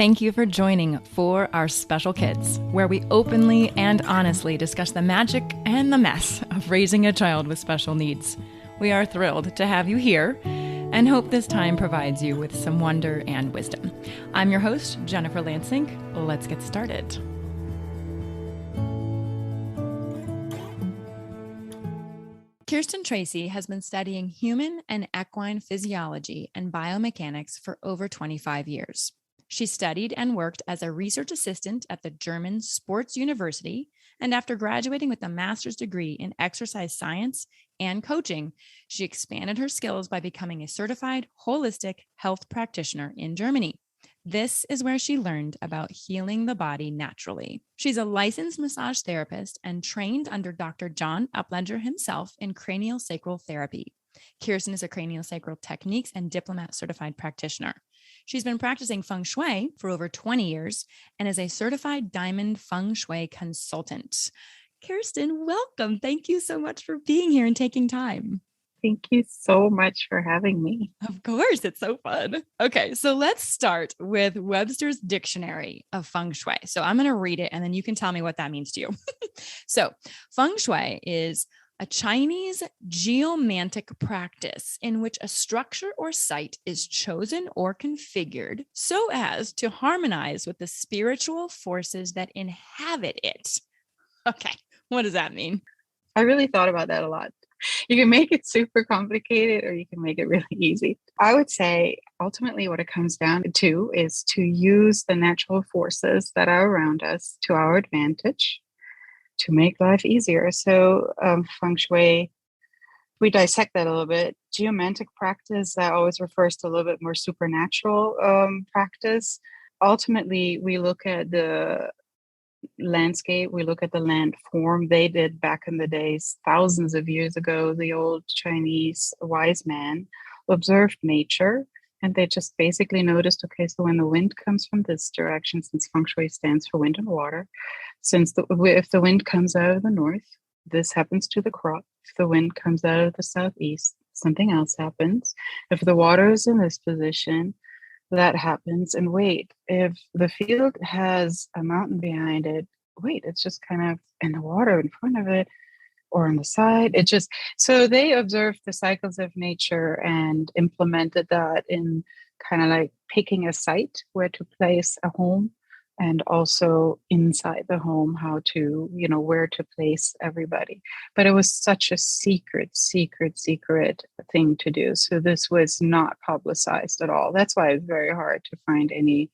Thank you for joining For Our Special Kids, where we openly and honestly discuss the magic and the mess of raising a child with special needs. We are thrilled to have you here and hope this time provides you with some wonder and wisdom. I'm your host, Jennifer Lansing. Let's get started. Kerstin Tracy has been studying human and equine physiology and biomechanics for over 25 years. She studied and worked as a research assistant at the German Sports University, and after graduating with a master's degree in exercise science and coaching, she expanded her skills by becoming a certified holistic health practitioner in Germany. This is where she learned about healing the body naturally. She's a licensed massage therapist and trained under Dr. John Upledger himself in craniosacral therapy. Kerstin is a craniosacral techniques and diplomat certified practitioner. She's been practicing Feng Shui for over 20 years and is a certified diamond Feng Shui consultant. Kerstin, welcome. Thank you so much for being here and taking time. Thank you so much for having me. Of course, it's so fun. Okay, so let's start with Webster's Dictionary of Feng Shui. So I'm going to read it and then you can tell me what that means to you. So Feng Shui is a Chinese geomantic practice in which a structure or site is chosen or configured so as to harmonize with the spiritual forces that inhabit it. Okay, what does that mean? I really thought about that a lot. You can make it super complicated or you can make it really easy. I would say ultimately what it comes down to is to use the natural forces that are around us to our advantage to make life easier. So Feng Shui, we dissect that a little bit. Geomantic practice, that always refers to a little bit more supernatural practice. Ultimately, we look at the landscape, we look at the landform. They did back in the days, thousands of years ago, the old Chinese wise man observed nature. And they just basically noticed, okay, so when the wind comes from this direction, since Feng Shui stands for wind and water, if the wind comes out of the north, this happens to the crop. If the wind comes out of the southeast, something else happens. If the water is in this position, that happens. And wait, if the field has a mountain behind it, wait, it's just kind of in the water in front of it or on the side. So they observed the cycles of nature and implemented that in kind of like picking a site where to place a home and also inside the home, where to place everybody. But it was such a secret thing to do. So this was not publicized at all. That's why it's very hard to find any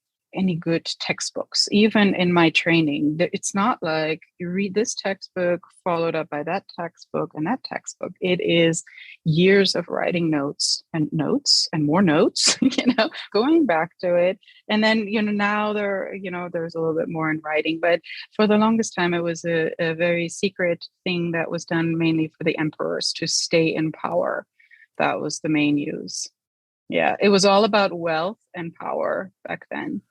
good textbooks. Even in my training, it's not like you read this textbook followed up by that textbook and that textbook. It is years of writing notes and more notes, going back to it. And then, now there's a little bit more in writing, but for the longest time, it was a very secret thing that was done mainly for the emperors to stay in power. That was the main use. Yeah, it was all about wealth and power back then.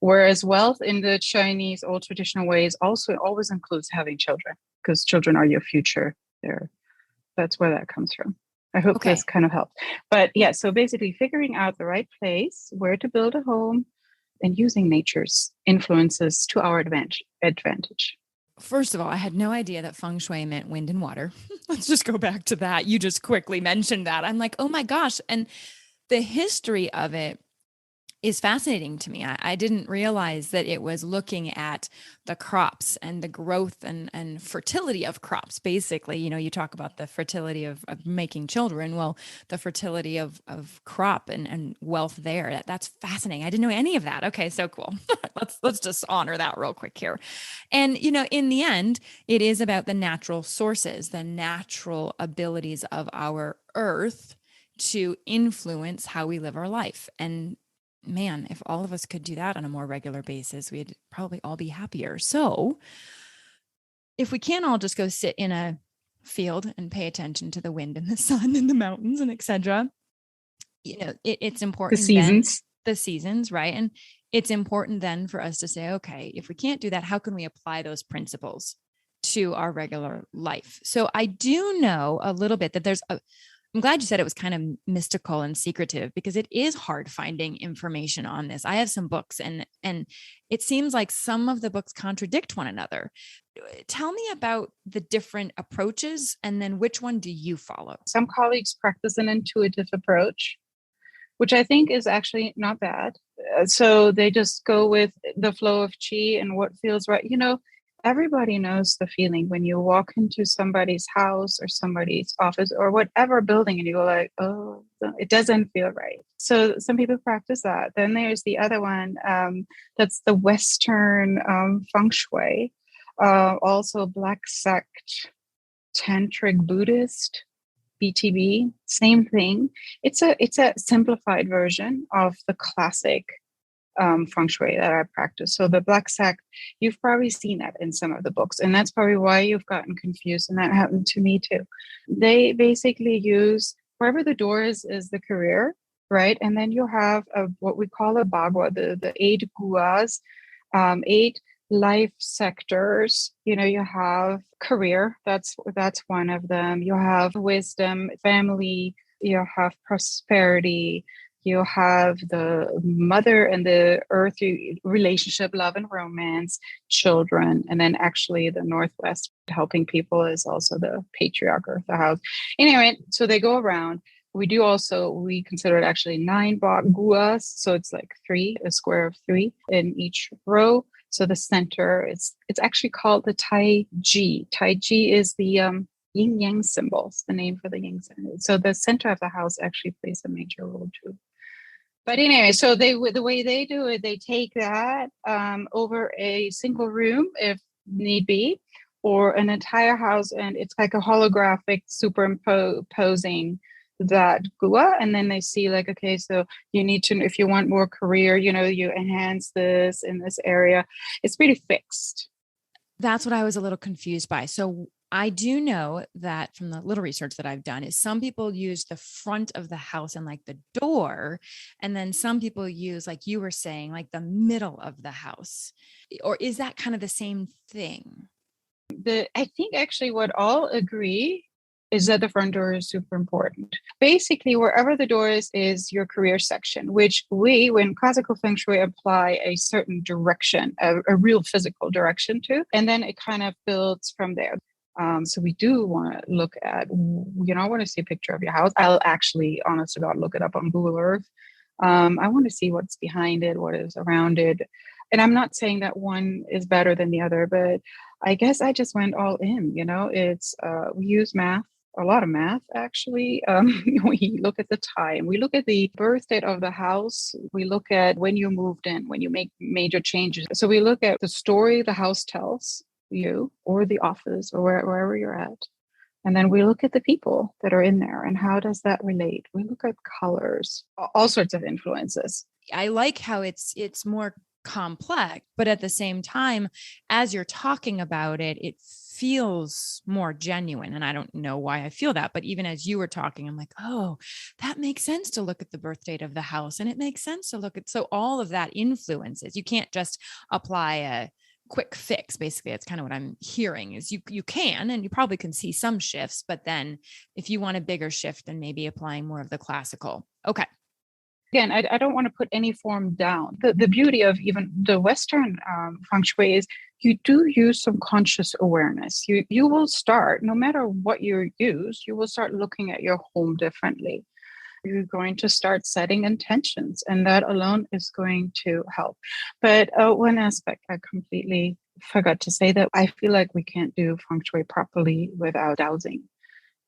Whereas wealth in the Chinese old traditional ways also always includes having children, because children are your future there. That's where that comes from. I hope this kind of helps. But yeah, so basically figuring out the right place where to build a home and using nature's influences to our advantage. First of all, I had no idea that Feng Shui meant wind and water. Let's just go back to that. You just quickly mentioned that. I'm like, oh my gosh. And the history of it is fascinating to me. I didn't realize that it was looking at the crops and the growth and fertility of crops. Basically, you talk about the fertility of making children. Well, the fertility of crop and wealth there. That's fascinating. I didn't know any of that. Okay, so cool. Let's just honor that real quick here. And, in the end, it is about the natural sources, the natural abilities of our earth to influence how we live our life. And man, if all of us could do that on a more regular basis, we'd probably all be happier. So if we can't all just go sit in a field and pay attention to the wind and the sun and the mountains and etc., it's important. The seasons, right? And it's important then for us to say, okay, if we can't do that, how can we apply those principles to our regular life? So I do know a little bit that there's I'm glad you said it was kind of mystical and secretive because it is hard finding information on this. I have some books and it seems like some of the books contradict one another. Tell me about the different approaches and then which one do you follow? Some colleagues practice an intuitive approach, which I think is actually not bad. So they just go with the flow of chi and what feels right. Everybody knows the feeling when you walk into somebody's house or somebody's office or whatever building and you go like, oh, it doesn't feel right. So some people practice that. Then there's the other one, that's the Western Feng Shui, also Black Sect, Tantric Buddhist, BTB, same thing. It's a simplified version of the classic Feng Shui that I practice. So the Black Sect, you've probably seen that in some of the books, and that's probably why you've gotten confused. And that happened to me too. They basically use wherever the door is the career, right? And then you have what we call a bagua, the 8 guas, 8 life sectors. You have career, that's one of them. You have wisdom, family, you have prosperity, you have the mother and the earth relationship, love and romance, children, and then actually the Northwest helping people is also the patriarch of the house. Anyway, so they go around. We consider it actually 9 guas, so it's like 3, a square of 3 in each row. So the center, it's actually called the Tai Chi. Tai Chi is the yin yang symbols, the name for the yin symbol. So the center of the house actually plays a major role too. But anyway, so the way they do it, they take that over a single room if need be, or an entire house, and it's like a holographic superimposing that gua, and then they see like, okay, so you need to, if you want more career, you enhance this in this area. It's pretty fixed. That's what I was a little confused by. So I do know that from the little research that I've done is some people use the front of the house and like the door. And then some people use, like you were saying, like the middle of the house. Or is that kind of the same thing? I think actually what all agree is that the front door is super important. Basically, wherever the door is your career section, which when classical feng shui, apply a certain direction, a real physical direction to, and then it kind of builds from there. So we do want to look at, I want to see a picture of your house. I'll actually, honest to God, look it up on Google Earth. I want to see what's behind it, what is around it. And I'm not saying that one is better than the other, but I guess I just went all in, it's, we use math, a lot of math, actually. We look at the time, we look at the birth date of the house, we look at when you moved in, when you make major changes. So we look at the story the house tells you, or the office, or wherever you're at. And then we look at the people that are in there and how does that relate? We look at colors, all sorts of influences. I like how it's more complex, but at the same time, as you're talking about it, it feels more genuine. And I don't know why I feel that, but even as you were talking, I'm like, oh, that makes sense to look at the birth date of the house. And it makes sense to look at, so all of that influences. You can't just apply a quick fix. Basically, that's kind of what I'm hearing is you can, and you probably can see some shifts, but then if you want a bigger shift, then maybe applying more of the classical. Okay. Again, I don't want to put any form down. The beauty of even the Western feng shui is you do use some conscious awareness. You will start, no matter what you use, you will start looking at your home differently. You're going to start setting intentions, and that alone is going to help. But one aspect I completely forgot to say, that I feel like we can't do feng shui properly without dowsing.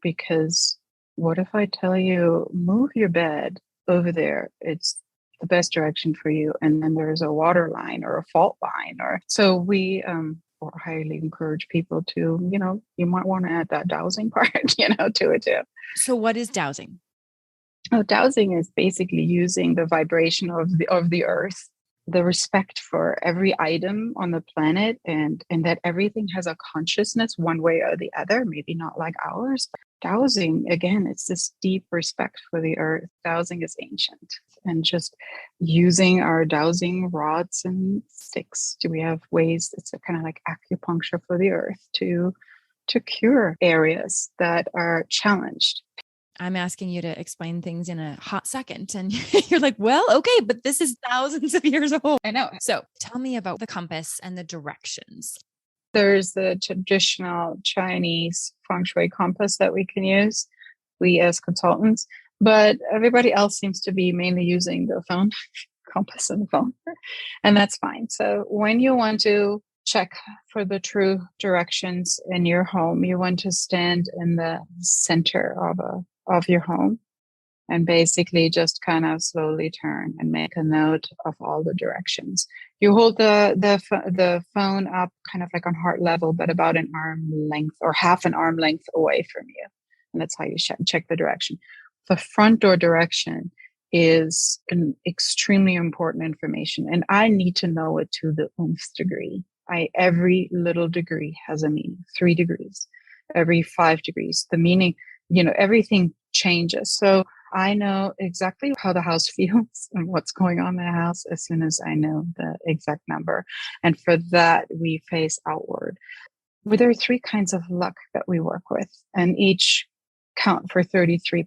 Because what if I tell you, move your bed over there, it's the best direction for you, and then there's a water line or a fault line, or so we highly encourage people to, you might want to add that dowsing part, to it too. So what is dowsing? Oh, dowsing is basically using the vibration of the earth, the respect for every item on the planet, and that everything has a consciousness one way or the other, maybe not like ours. Dowsing, again, it's this deep respect for the earth. Dowsing is ancient, and just using our dowsing rods and sticks. Do we have ways? It's a kind of like acupuncture for the earth to cure areas that are challenged. I'm asking you to explain things in a hot second. And you're like, well, okay, but this is thousands of years old. I know. So tell me about the compass and the directions. There's the traditional Chinese Feng Shui compass that we can use, we as consultants, but everybody else seems to be mainly using the phone compass and the phone, and that's fine. So when you want to check for the true directions in your home, you want to stand in the center of your home and basically just kind of slowly turn and make a note of all the directions. You hold the phone up kind of like on heart level, but about an arm length or half an arm length away from you. And that's how you check the direction. The front door direction is an extremely important information, and I need to know it to the nth degree. Every little degree has a meaning. 3 degrees, every 5 degrees. The meaning, everything changes. So I know exactly how the house feels and what's going on in the house as soon as I know the exact number. And for that, we face outward. Well, there are 3 kinds of luck that we work with, and each count for 33%.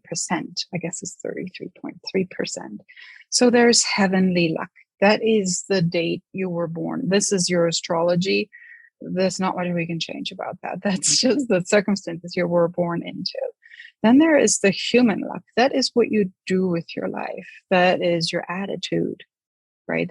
I guess it's 33.3%. So there's heavenly luck. That is the date you were born. This is your astrology. There's not much we can change about that. That's just the circumstances you were born into. Then there is the human luck. That is what you do with your life. That is your attitude, right?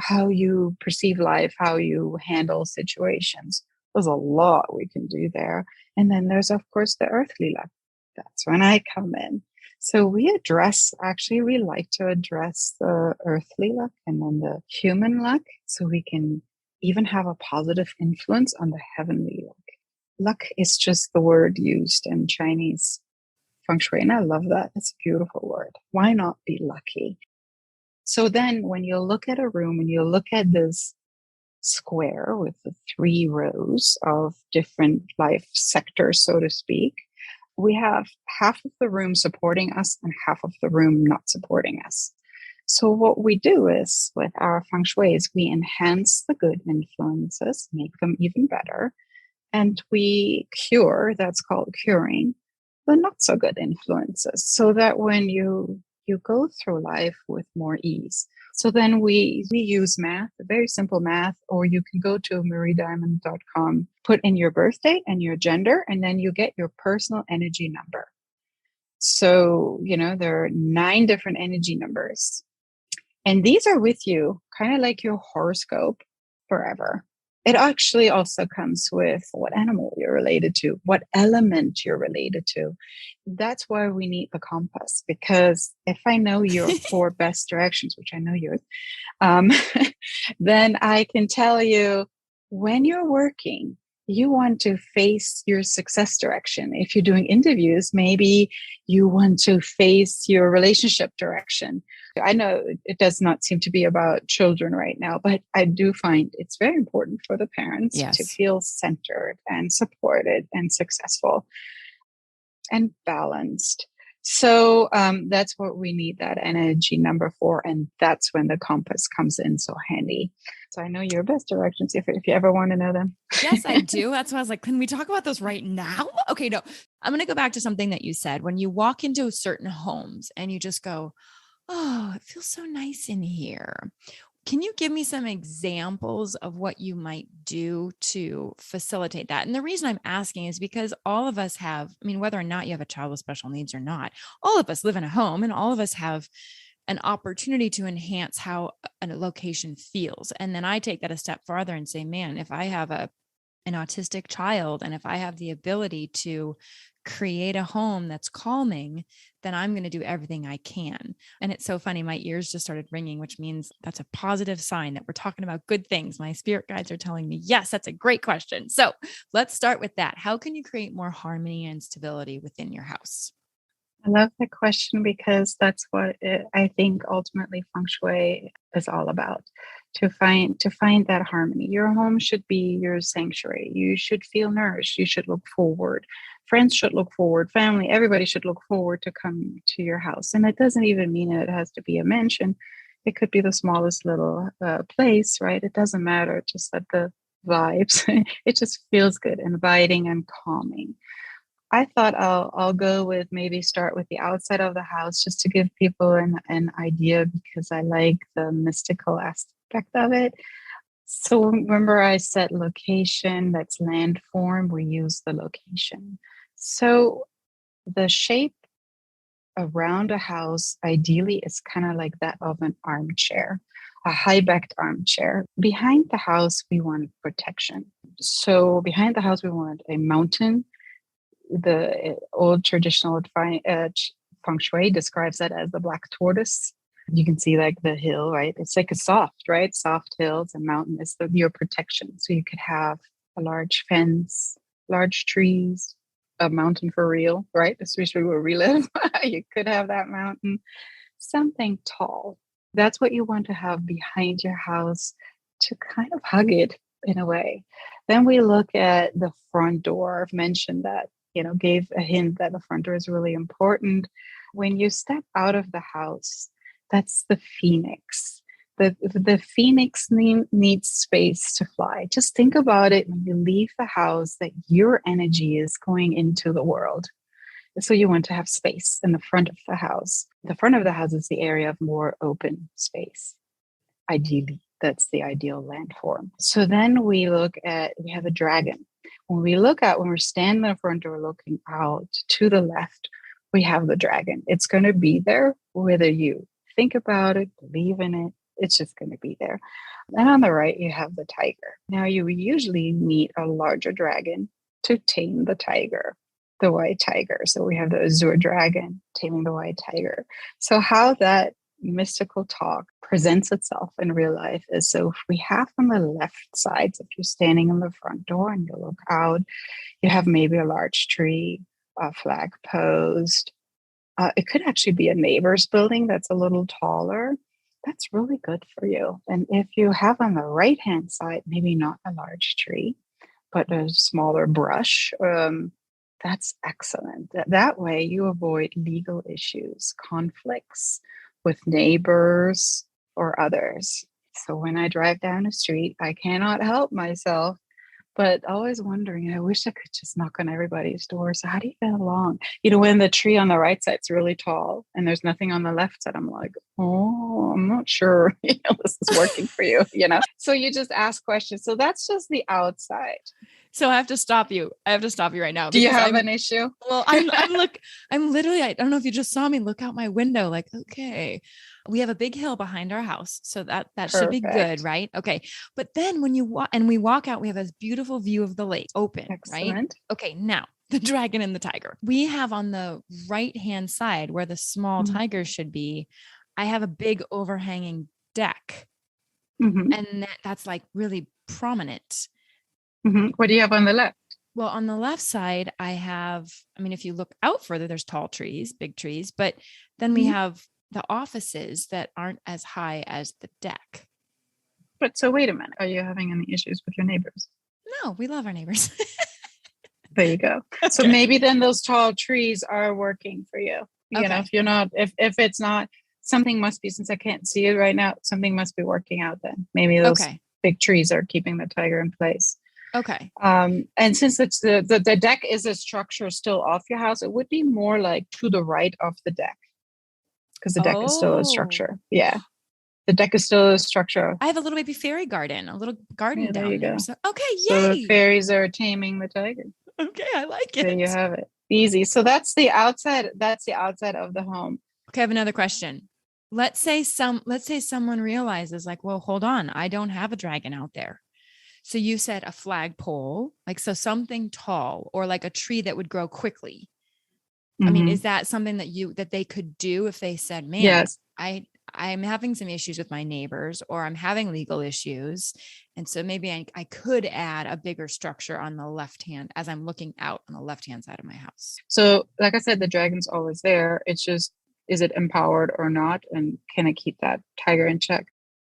How you perceive life, how you handle situations. There's a lot we can do there. And then there's, of course, the earthly luck. That's when I come in. So we like to address the earthly luck and then the human luck so we can even have a positive influence on the heavenly luck. Luck is just the word used in Chinese Feng Shui, and I love that. It's a beautiful word. Why not be lucky? So then when you look at a room and you look at this square with the 3 rows of different life sectors, so to speak, we have half of the room supporting us and half of the room not supporting us. So what we do is with our Feng Shui is we enhance the good influences, make them even better, and we cure, that's called curing, the not so good influences, so that when you go through life with more ease. So then we use math, very simple math, or you can go to mariediamond.com, put in your birth date and your gender, and then you get your personal energy number. So, there are 9 different energy numbers. And these are with you, kind of like your horoscope, forever. It actually also comes with what animal you're related to, what element you're related to. That's why we need the compass, because if I know your 4 best directions, which I know yours, then I can tell you when you're working, you want to face your success direction. If you're doing interviews, maybe you want to face your relationship direction. I know it does not seem to be about children right now, but I do find it's very important for the parents to feel centered and supported and successful and balanced. So that's what we need that energy number for. And that's when the compass comes in so handy. So I know your best directions if you ever want to know them. Yes, I do. That's why I was like, can we talk about those right now? Okay, no, I'm going to go back to something that you said. When you walk into certain homes and you just go, oh, it feels so nice in here. Can you give me some examples of what you might do to facilitate that? And the reason I'm asking is because all of us have, whether or not you have a child with special needs or not, all of us live in a home and all of us have an opportunity to enhance how a location feels. And then I take that a step farther and say, man, if I have an autistic child and if I have the ability to create a home that's calming, then I'm going to do everything I can. And it's so funny. My ears just started ringing, which means that's a positive sign that we're talking about good things. My spirit guides are telling me, yes, that's a great question. So let's start with that. How can you create more harmony and stability within your house? I love that question because that's what I think ultimately Feng Shui is all about. To find that harmony. Your home should be your sanctuary. You should feel nourished. You should look forward. Friends should look forward. Family, everybody should look forward to come to your house. And it doesn't even mean it has to be a mansion. It could be the smallest little place, right? It doesn't matter. Just that the vibes, it just feels good, inviting and calming. I thought I'll go with maybe start with the outside of the house just to give people an idea because I like the mystical aspect of it. So remember I said location, that's landform, we use the location. So the shape around a house ideally is kind of like that of an armchair, a high-backed armchair. Behind the house, we want protection. So behind the house, we want a mountain. The old traditional feng shui describes that as the black tortoise. You can see like the hill, right? It's like a soft, right? Soft hills and mountain is your protection. So you could have a large fence, large trees, a mountain for real, right? Especially where we live. You could have that mountain, something tall. That's what you want to have behind your house to kind of hug it in a way. Then we look at the front door. I've mentioned that, gave a hint that the front door is really important. When you step out of the house, that's the phoenix. The phoenix needs space to fly. Just think about it when you leave the house that your energy is going into the world. So you want to have space in the front of the house. The front of the house is the area of more open space. Ideally, that's the ideal landform. So then we have a dragon. When we're standing in the front door looking out to the left, we have the dragon. It's going to be there whether you think about it, believe in it. It's just going to be there. And on the right, you have the tiger. Now, you usually need a larger dragon to tame the tiger, the white tiger. So we have the azure dragon taming the white tiger. So how that mystical talk presents itself in real life is, so if we have on the left side, so if you're standing in the front door and you look out, you have maybe a large tree, a flag post. It could actually be a neighbor's building that's a little taller. That's really good for you. And if you have on the right-hand side, maybe not a large tree, but a smaller brush, that's excellent. That way you avoid legal issues, conflicts with neighbors or others. So when I drive down the street, I cannot help myself, but always wondering, I wish I could just knock on everybody's door. So how do you get along? When the tree on the right side is really tall and there's nothing on the left side, I'm like, oh, I'm not sure this is working for you, So you just ask questions. So that's just the outside. So I have to stop you. Right now. Do you have an issue? Well, I'm literally, I don't know if you just saw me look out my window, like, okay, we have a big hill behind our house. So that should be good. Right. Okay. But then when we walk out, we have this beautiful view of the lake open. Excellent. Right. Okay. Now the dragon and the tiger, we have on the right-hand side where the small tiger should be. I have a big overhanging deck and that's like really prominent. What do you have on the left? Well, on the left side, if you look out further, there's tall trees, big trees, but then we have the offices that aren't as high as the deck. But so wait a minute. Are you having any issues with your neighbors? No, we love our neighbors. There you go. So maybe then those tall trees are working for you. If you're not, if it's not, something must be, since I can't see it right now, something must be working out then. Maybe those big trees are keeping the tiger in place. Okay. And since it's the deck is a structure still off your house, it would be more like to the right of the deck because the deck is still a structure. Yeah. The deck is still a structure. I have a little baby fairy garden, a little garden down there. So, okay. Yay. So the fairies are taming the tiger. Okay. I like it. There you have it. Easy. So that's the outside. That's the outside of the home. Okay. I have another question. Let's say someone realizes like, well, hold on. I don't have a dragon out there. So you said a flagpole, so something tall or like a tree that would grow quickly. I mean, is that something that they could do if they said, man, yes, I'm having some issues with my neighbors or I'm having legal issues. And so maybe I could add a bigger structure on the left hand as I'm looking out on the left-hand side of my house. So like I said, the dragon's always there. It's just, is it empowered or not? And can it keep that tiger in check?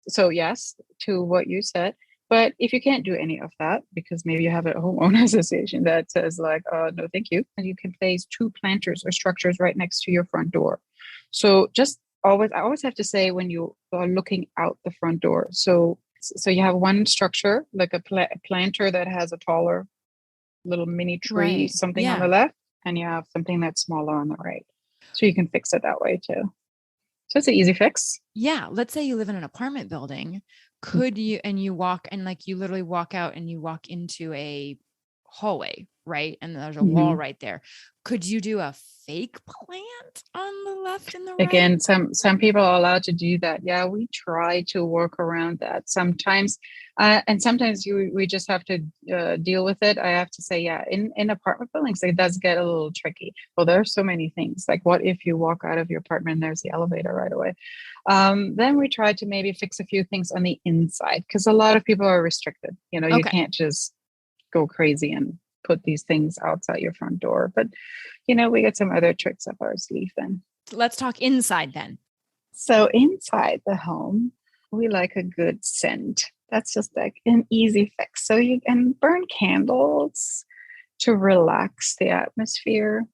So yes, to what you said. But if you can't do any of that, because maybe you have a homeowner association that says like, no, thank you. And you can place 2 planters or structures right next to your front door. So I always have to say when you are looking out the front door. So you have one structure, like a planter that has a taller little mini tree, something on the left. and you have something that's smaller on the right. So you can fix it that way too. So it's an easy fix. Yeah. Let's say you live in an apartment building. Could you, and you walk and like you literally walk out and you walk into a hallway, right? And there's a wall Mm-hmm. right there. Could you do a fake plant on the left and the right? Again, some people are allowed to do that. Yeah, we try to work around that sometimes, and sometimes we just have to deal with it. I have to say, yeah, in apartment buildings, it does get a little tricky. Well, there are so many things. Like, what if you walk out of your apartment and there's the elevator right away? Then we try to maybe fix a few things on the inside because a lot of people are restricted. You know, you can't just go crazy and put these things outside your front door. But we get some other tricks up our sleeve then. Let's talk inside then. So inside the home, we like a good scent. That's just like an easy fix. So you can burn candles to relax the atmosphere.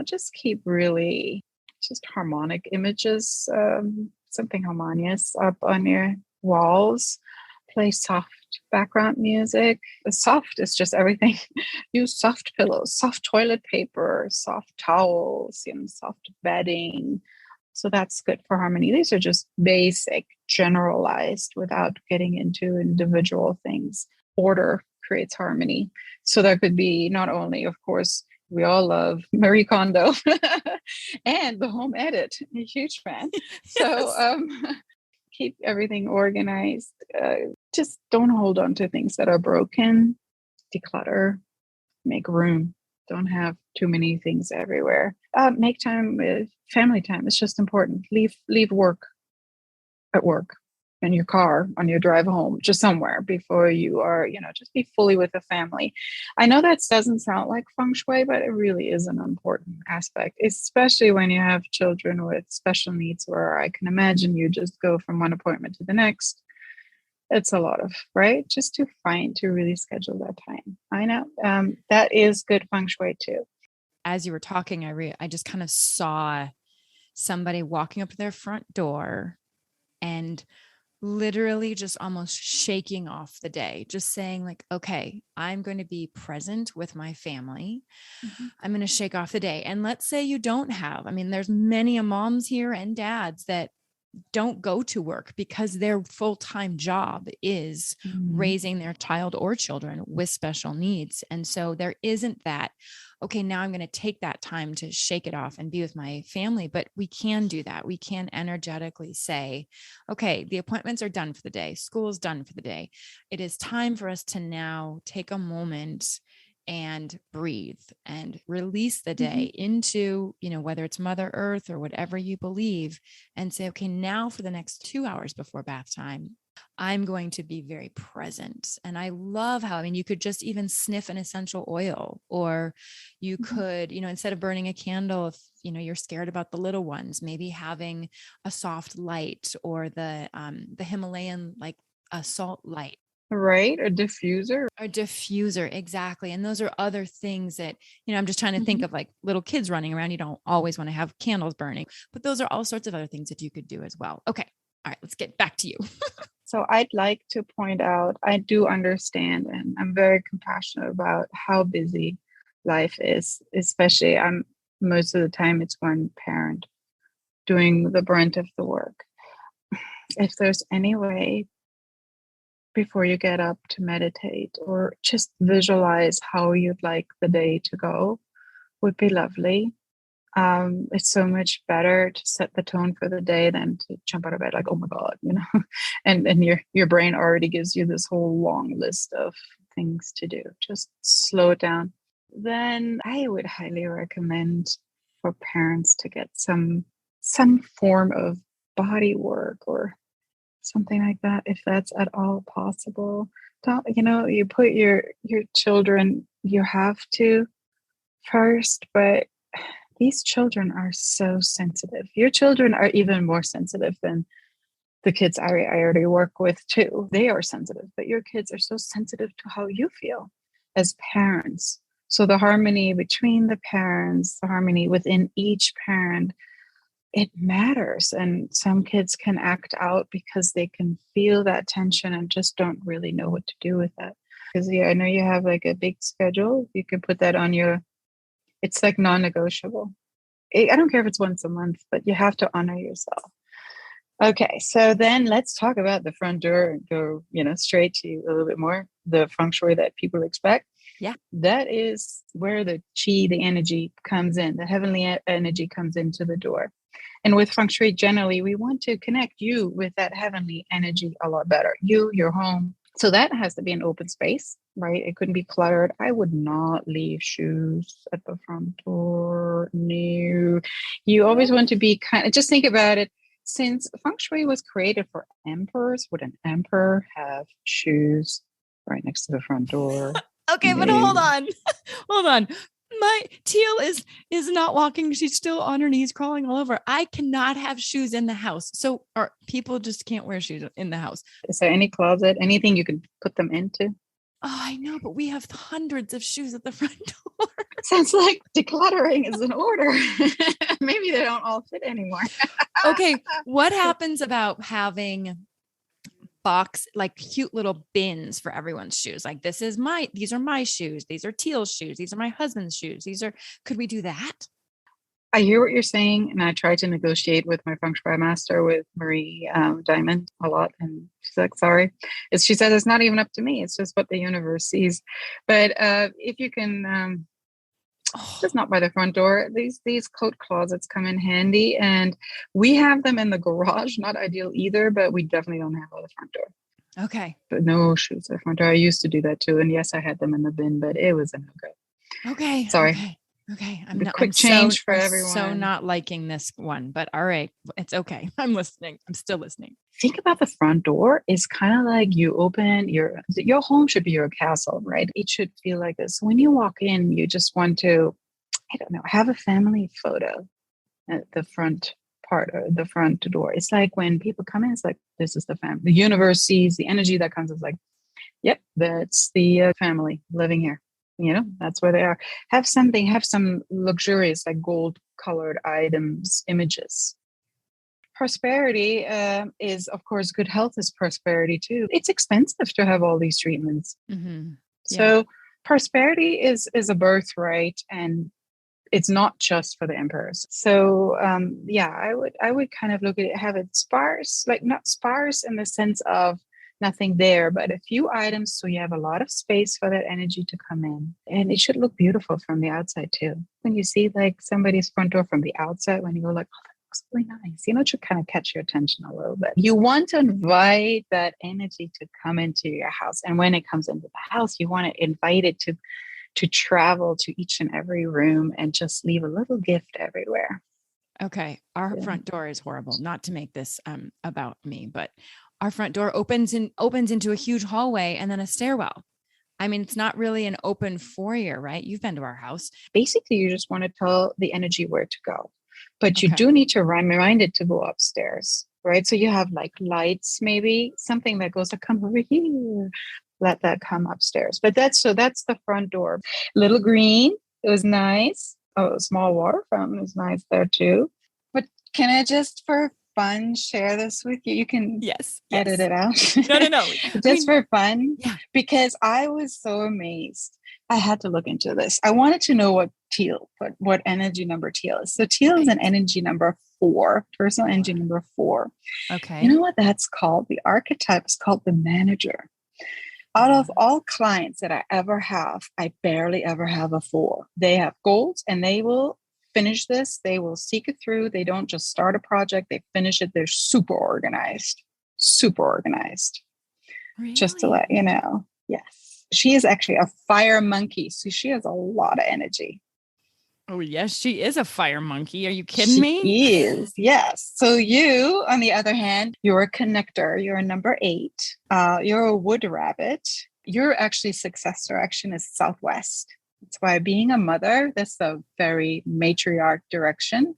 Just keep really just harmonic images, something harmonious up on your walls. Play soft background music. The soft is just everything. Use soft pillows, soft toilet paper, soft towels, soft bedding. So that's good for harmony. These are just basic, generalized without getting into individual things. Order creates harmony. So that could be not only, of course, we all love Marie Kondo and the home edit. I'm a huge fan. Yes. So keep everything organized. Just don't hold on to things that are broken. Declutter, make room. Don't have too many things everywhere. Make time with family time. It's just important. Leave work at work, in your car, on your drive home, just somewhere before you are, just be fully with the family. I know that doesn't sound like feng shui, but it really is an important aspect, especially when you have children with special needs, where I can imagine you just go from one appointment to the next. It's a lot of, right? Just to really schedule that time. I know that is good feng shui too. As you were talking, I just kind of saw somebody walking up to their front door and literally just almost shaking off the day, just saying like, okay, I'm going to be present with my family. Mm-hmm. I'm going to shake off the day. And let's say you don't have, there's many moms here and dads that don't go to work because their full-time job is raising their child or children with special needs. And so there isn't that, okay, now I'm going to take that time to shake it off and be with my family. But we can do that. We can energetically say, okay, the appointments are done for the day. School is done for the day. It is time for us to now take a moment and breathe and release the day into, whether it's Mother Earth or whatever you believe, and say, okay, now for the next 2 hours before bath time, I'm going to be very present. And I love how, you could just even sniff an essential oil, or you could, instead of burning a candle, if, you're scared about the little ones, maybe having a soft light, or the Himalayan, like a salt light. Right. A diffuser. Exactly. And those are other things that, I'm just trying to think of, like little kids running around. You don't always want to have candles burning, but those are all sorts of other things that you could do as well. Okay. All right. Let's get back to you. So I'd like to point out, I do understand, and I'm very compassionate about how busy life is, especially most of the time it's one parent doing the brunt of the work. If there's any way before you get up to meditate or just visualize how you'd like the day to go, would be lovely. It's so much better to set the tone for the day than to jump out of bed like, oh my God, and your brain already gives you this whole long list of things to do. Just slow it down. Then I would highly recommend for parents to get some form of body work or something like that, if that's at all possible. Don't, you put your children, you have to first, but these children are so sensitive. Your children are even more sensitive than the kids I already work with too. They are sensitive, but your kids are so sensitive to how you feel as parents. So the harmony between the parents, the harmony within each parent, it matters. And some kids can act out because they can feel that tension and just don't really know what to do with that. Because I know you have like a big schedule. You can put that on your It's like non-negotiable. I don't care if it's once a month, but you have to honor yourself. Okay, so then let's talk about the front door and go, straight to a little bit more the feng shui that people expect. Yeah. That is where the chi, the energy comes in, the heavenly energy comes into the door. And with feng shui, generally, we want to connect you with that heavenly energy a lot better. You, your home. So that has to be an open space, right? It couldn't be cluttered. I would not leave shoes at the front door. No. You always want to be just think about it. Since feng shui was created for emperors, would an emperor have shoes right next to the front door? Okay, but hold on. Hold on. My Teal is not walking. She's still on her knees, crawling all over. I cannot have shoes in the house. So, or people just can't wear shoes in the house. Is there any closet, anything you can put them into? Oh, I know, but we have hundreds of shoes at the front door. Sounds like decluttering is in order. Maybe they don't all fit anymore. Okay, what happens about having like cute little bins for everyone's shoes? Like these are my shoes. These are Teal's shoes. These are my husband's shoes. Could we do that? I hear what you're saying, and I try to negotiate with my feng shui master, with Marie Diamond, a lot, and she's like, "Sorry," she says it's not even up to me; it's just what the universe sees. But if you can, just not by the front door. These coat closets come in handy, and we have them in the garage. Not ideal either, but we definitely don't have on the front door. Okay, but no shoes at the front door. I used to do that too, and yes, I had them in the bin, but it wasn't good. Okay, sorry. Okay. I'm change for everyone. So not liking this one, but all right. It's okay. I'm listening. I'm still listening. Think about the front door is kind of like you open your home should be your castle, right? It should feel like this. When you walk in, you just want to, I don't know, have a family photo at the front part or the front door. It's like when people come in, it's like, this is the family. The universe sees the energy that comes. It's like, yep, that's the family living here. That's where they are. Have some luxurious, like gold colored items, images. Prosperity is, of course, good health is prosperity too. It's expensive to have all these treatments. Mm-hmm. Yeah. So prosperity is a birthright, and it's not just for the emperors. So I would kind of look at it, have it sparse, like not sparse in the sense of nothing there, but a few items, so you have a lot of space for that energy to come in. And it should look beautiful from the outside too. When you see like somebody's front door from the outside, when you go like, oh, that looks really nice, it should kind of catch your attention a little bit. You want to invite that energy to come into your house. And when it comes into the house, you want to invite it to travel to each and every room and just leave a little gift everywhere. Okay. Our front door is horrible. Not to make this about me, but our front door opens into a huge hallway and then a stairwell. I mean, it's not really an open foyer, right? You've been to our house. Basically, you just want to tell the energy where to go, but you do need to remind it to go upstairs, right? So you have like lights, maybe something that goes to come over here, let that come upstairs. But that's the front door. Little green, it was nice. Oh, a small water fountain is nice there too. But can I just for fun share this with you? You can edit it out. No. Just for fun. Yeah. Because I was so amazed. I had to look into this. I wanted to know what energy number Teal is. So Teal is an energy number 4, personal energy number 4. Okay. You know what that's called? The archetype is called the manager. Out of all clients that I ever have, I barely ever have a 4. They have goals and they will finish this. They will seek it through. They don't just start a project. They finish it. They're super organized. Really? Just to let you know. Yes. She is actually a fire monkey. So she has a lot of energy. Oh, yes. She is a fire monkey. Are you kidding me? She is. Yes. So you, on the other hand, you're a connector. You're a number 8. You're a wood rabbit. Your actually success direction is southwest. That's why being a mother, that's a very matriarch direction,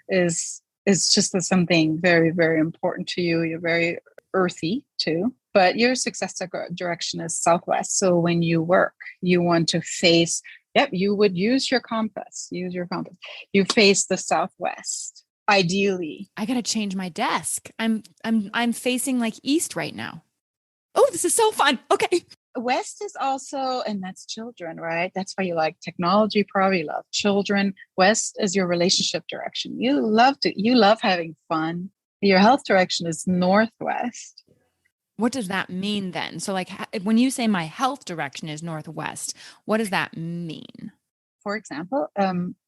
is just something very, very important to you. You're very earthy too, but your success direction is southwest. So when you work, you want to face, you would use your compass. You face the southwest, ideally. I got to change my desk. I'm facing like east right now. Oh, this is so fun. Okay. West is also, and that's children, right? That's why you like technology, probably love children. West is your relationship direction. You love having fun. Your health direction is northwest. What does that mean then? So like when you say my health direction is northwest, what does that mean? For example,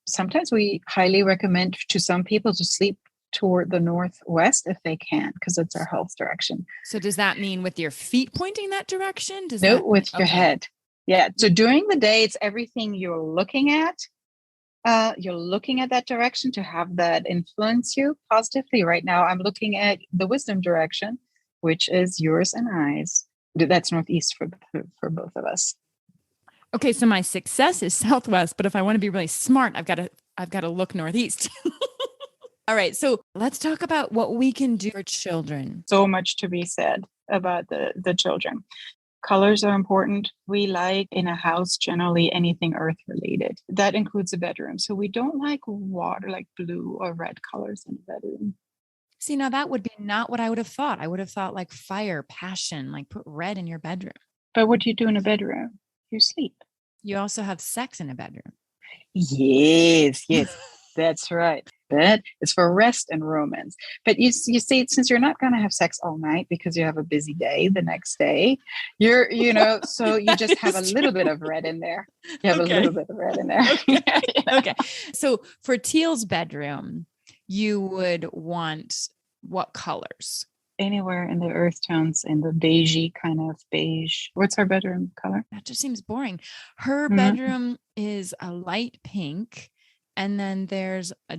sometimes we highly recommend to some people to sleep toward the northwest if they can, because it's our health direction. So does that mean with your feet pointing that direction? No, with your okay. head. Yeah. So during the day, it's everything you're looking at. You're looking at that direction to have that influence you positively. Right now, I'm looking at the wisdom direction, which is yours and I's. That's northeast for both of us. Okay, so my success is southwest, but if I want to be really smart, I've got to look northeast. All right, so let's talk about what we can do for children. So much to be said about the children. Colors are important. We like in a house generally anything earth related. That includes a bedroom. So we don't like water, like blue or red colors in a bedroom. See, now that would be not what I would have thought. I would have thought like fire, passion, like put red in your bedroom. But what do you do in a bedroom? You sleep. You also have sex in a bedroom. Yes, that's right. That is for rest and romance. But you see, since you're not going to have sex all night because you have a busy day the next day, so you just have a little bit of red in there. You have a little bit of red in there. Okay. Okay. So for Teal's bedroom, you would want what colors? Anywhere in the earth tones, in the beigey kind of beige. What's our bedroom color? That just seems boring. Her bedroom is a light pink, and then there's a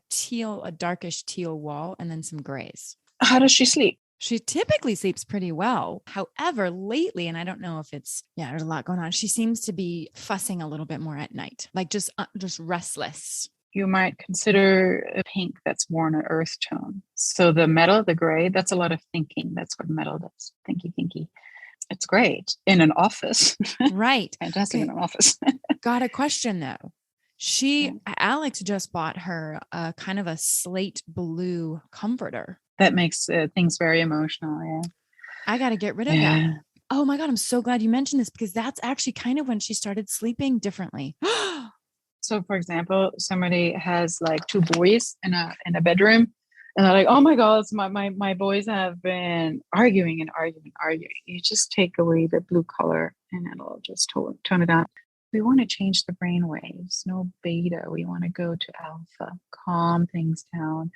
teal, a darkish teal wall, and then some grays. How does she sleep? She typically sleeps pretty well. However, lately, and I don't know if there's a lot going on. She seems to be fussing a little bit more at night, like just restless. You might consider a pink that's more an earth tone. So the metal, the gray, that's a lot of thinking. That's what metal does. Thinky. It's great in an office. Right. Fantastic in an office. Got a question though. Alex just bought her a kind of a slate blue comforter. That makes things very emotional. Yeah. I got to get rid of that. Oh my God. I'm so glad you mentioned this because that's actually kind of when she started sleeping differently. So, for example, somebody has like two boys in a bedroom, and they're like, "Oh my God, my boys have been arguing and arguing. You just take away the blue color, and it'll just tone it down. We want to change the brain waves. No beta. We want to go to alpha. Calm things down.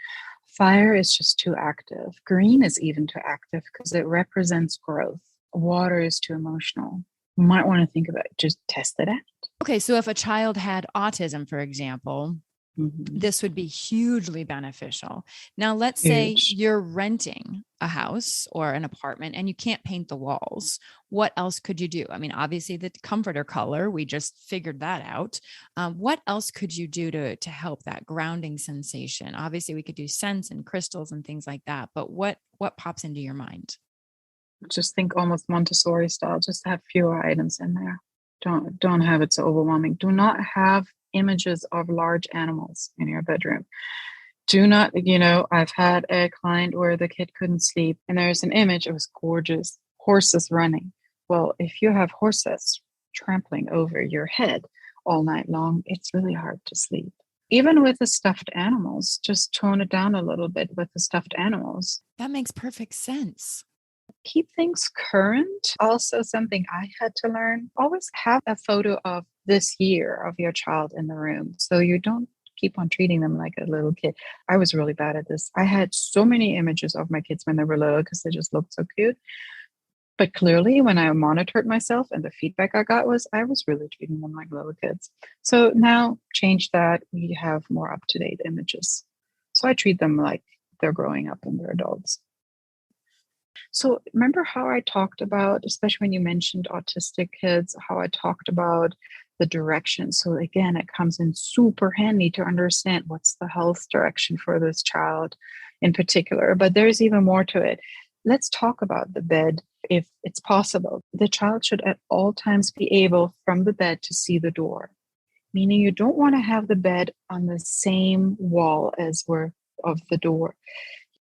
Fire is just too active. Green is even too active because it represents growth. Water is too emotional. You might want to think about it. Just test it out." Okay, so if a child had autism, for example, this would be hugely beneficial. Now, let's say you're renting a house or an apartment and you can't paint the walls. What else could you do? I mean, obviously the comforter color, we just figured that out. What else could you do to help that grounding sensation? Obviously, we could do scents and crystals and things like that. But what pops into your mind? Just think almost Montessori style. Just have fewer items in there. Don't have it so overwhelming. Do not have images of large animals in your bedroom. Do not, I've had a client where the kid couldn't sleep and there's an image. It was gorgeous. Horses running. Well, if you have horses trampling over your head all night long, it's really hard to sleep. Even with the stuffed animals, just tone it down a little bit with the stuffed animals. That makes perfect sense. Keep things current. Also, something I had to learn, always have a photo of this year of your child in the room. So you don't keep on treating them like a little kid. I was really bad at this. I had so many images of my kids when they were little because they just looked so cute. But clearly, when I monitored myself and the feedback I got was I was really treating them like little kids. So now change that. We have more up-to-date images. So I treat them like they're growing up and they're adults. So remember how I talked about, especially when you mentioned autistic kids, how I talked about the direction. So again, it comes in super handy to understand what's the health direction for this child in particular. But there's even more to it. Let's talk about the bed if it's possible. The child should at all times be able from the bed to see the door, meaning you don't want to have the bed on the same wall as where of the door.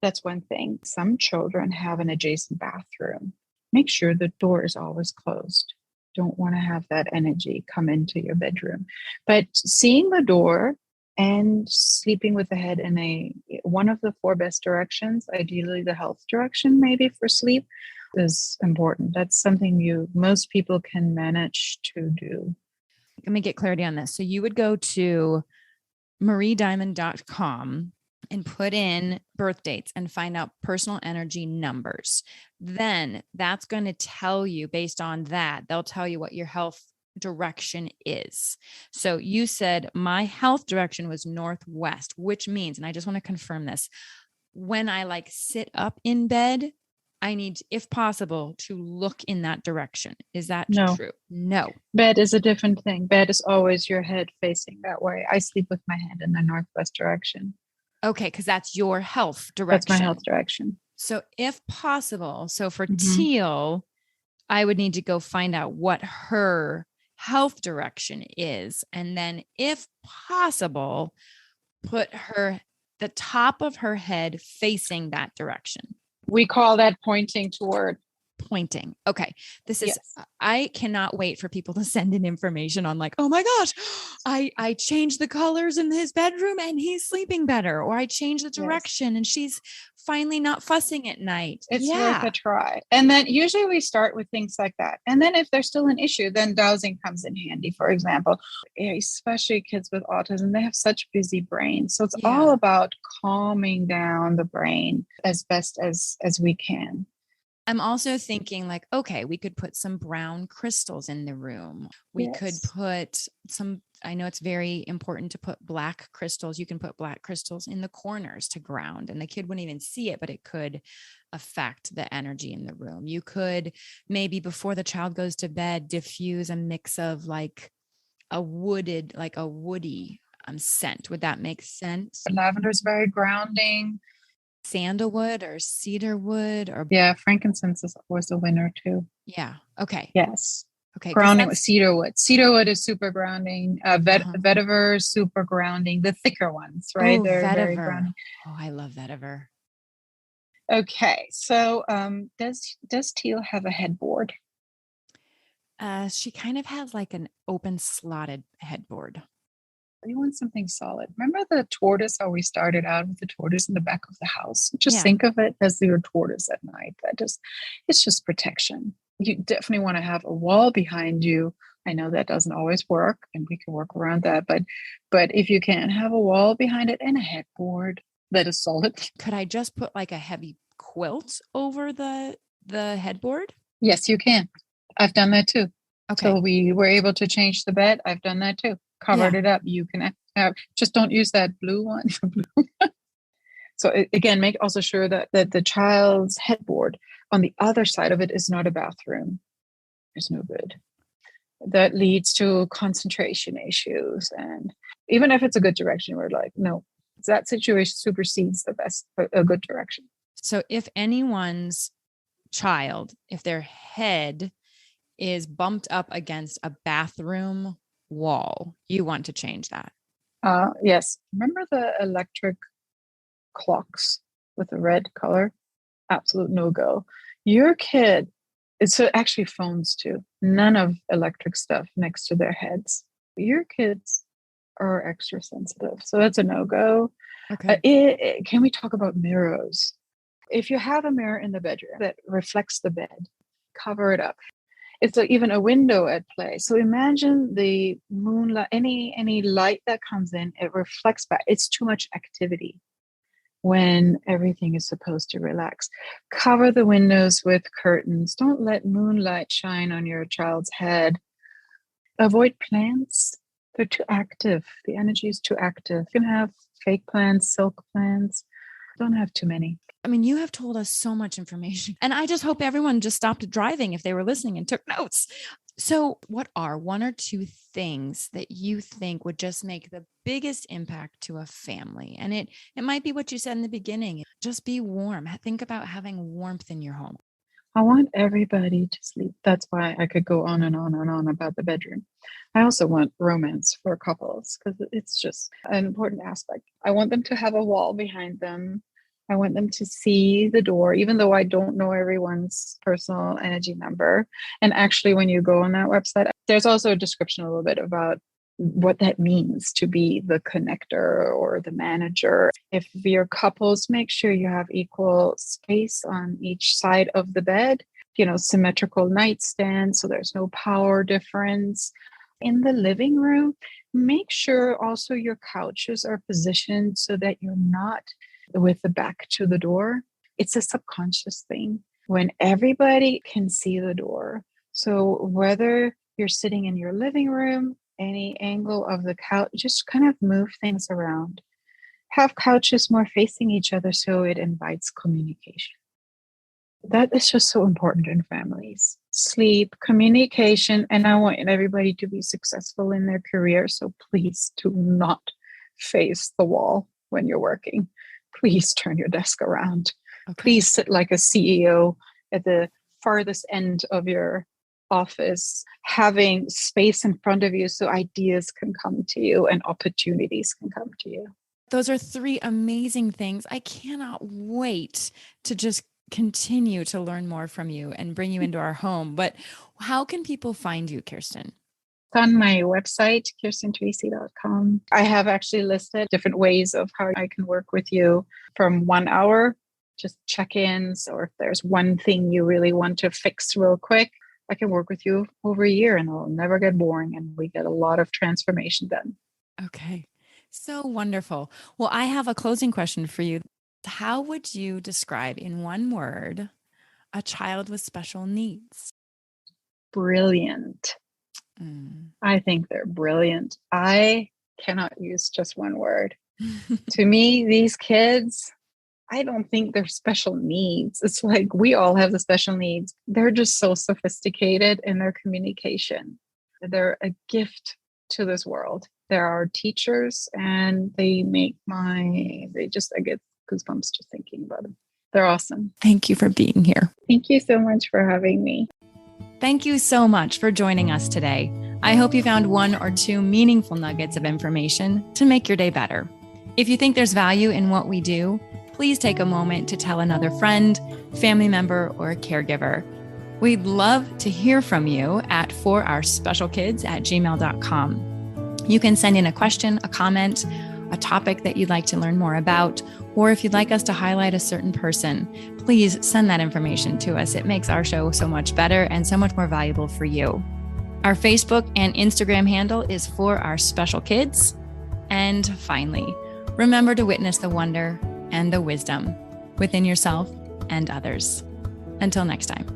That's one thing. Some children have an adjacent bathroom. make sure the door is always closed. Don't want to have that energy come into your bedroom. But seeing the door and sleeping with the head in one of the four best directions, ideally the health direction, maybe for sleep, is important. That's something most people can manage to do. Let me get clarity on this. So you would go to mariediamond.com and put in birth dates and find out personal energy numbers. Then that's going to tell you, based on that, they'll tell you what your health direction is. So you said my health direction was northwest, which means, and I just want to confirm this, when I sit up in bed, I need, if possible, to look in that direction. Is that true? No. Bed is a different thing. Bed is always your head facing that way. I sleep with my head in the northwest direction. Okay, because that's your health direction. That's my health direction. So if possible, so for Teal, I would need to go find out what her health direction is. And then if possible, put the top of her head facing that direction. We call that pointing toward. Pointing. Okay. This is, I cannot wait for people to send in information on oh my gosh, I changed the colors in his bedroom and he's sleeping better. Or I changed the direction and she's finally not fussing at night. It's worth a try. And then usually we start with things like that. And then if there's still an issue, then dowsing comes in handy. For example, especially kids with autism, they have such busy brains. So it's all about calming down the brain as best as we can. I'm also thinking okay, we could put some brown crystals in the room. We could put I know it's very important to put black crystals. You can put black crystals in the corners to ground, and the kid wouldn't even see it, but it could affect the energy in the room. You could maybe before the child goes to bed, diffuse a mix of a woody scent. Would that make sense? Lavender is very grounding. Sandalwood or cedarwood or frankincense is always a winner too. Yeah. Okay. Yes. Okay. Grounding with cedarwood. Cedarwood is super grounding. Vetiver is super grounding. The thicker ones, right? They're vetiver. Very grounding. Oh, I love vetiver. Okay. So does Teal have a headboard? She kind of has an open slotted headboard. You want something solid. Remember the tortoise, how we started out with the tortoise in the back of the house? Just think of it as your tortoise at night. It's just protection. You definitely want to have a wall behind you. I know that doesn't always work and we can work around that, but if you can have a wall behind it and a headboard that is solid. Could I just put a heavy quilt over the headboard? Yes, you can. I've done that too. Okay. So we were able to change the bed. I've done that too. Covered it up. You can just don't use that blue one. So again, make also sure that the child's headboard on the other side of it is not a bathroom. It's no good. That leads to concentration issues. And even if it's a good direction, we're no, that situation supersedes a good direction. So if anyone's child, if their head is bumped up against a bathroom wall, you want to change that. Yes. Remember the electric clocks with the red color? Absolute no-go. Your kid, it's actually phones too. None of electric stuff next to their heads. Your kids are extra sensitive. So that's a no-go. Okay. Can we talk about mirrors? If you have a mirror in the bedroom that reflects the bed, cover it up. It's even a window at play. So imagine the moonlight, any light that comes in, it reflects back. It's too much activity when everything is supposed to relax. Cover the windows with curtains. Don't let moonlight shine on your child's head. Avoid plants. They're too active. The energy is too active. You can have fake plants, silk plants. Don't have too many. I mean, you have told us so much information, and I just hope everyone just stopped driving if they were listening and took notes. So what are one or two things that you think would just make the biggest impact to a family? And it might be what you said in the beginning, just be warm. Think about having warmth in your home. I want everybody to sleep. That's why I could go on and on and on about the bedroom. I also want romance for couples because it's just an important aspect. I want them to have a wall behind them I want them to see the door, even though I don't know everyone's personal energy number. And actually, when you go on that website, there's also a description a little bit about what that means to be the connector or the manager. If you're couples, make sure you have equal space on each side of the bed, symmetrical nightstand, so there's no power difference. In the living room, make sure also your couches are positioned so that you're not with the back to the door. It's a subconscious thing when everybody can see the door. So whether you're sitting in your living room, any angle of the couch, just kind of move things around. Have couches more facing each other so it invites communication. That is just so important in families. Sleep, communication, and I want everybody to be successful in their career. So please do not face the wall when you're working. Please turn your desk around. Okay. Please sit like a CEO at the farthest end of your office, having space in front of you so ideas can come to you and opportunities can come to you. Those are 3 amazing things. I cannot wait to just continue to learn more from you and bring you into our home. But how can people find you, Kerstin? On my website, KerstinTracy.com. I have actually listed different ways of how I can work with you, from 1 hour, just check-ins, or if there's one thing you really want to fix real quick, I can work with you over a year and it'll never get boring and we get a lot of transformation done. Okay. So wonderful. Well, I have a closing question for you. How would you describe in one word a child with special needs? Brilliant. I think they're brilliant. I cannot use just one word. To me, these kids, I don't think they're special needs. It's like we all have the special needs. They're just so sophisticated in their communication. They're a gift to this world. They're our teachers and I get goosebumps just thinking about them. They're awesome. Thank you for being here. Thank you so much for having me. Thank you so much for joining us today. I hope you found 1 or 2 meaningful nuggets of information to make your day better. If you think there's value in what we do, please take a moment to tell another friend, family member, or a caregiver. We'd love to hear from you at forourspecialkids@gmail.com. You can send in a question, a comment, a topic that you'd like to learn more about, or if you'd like us to highlight a certain person, please send that information to us. It makes our show so much better and so much more valuable for you. Our Facebook and Instagram handle is For Our Special Kids. And finally, remember to witness the wonder and the wisdom within yourself and others. Until next time.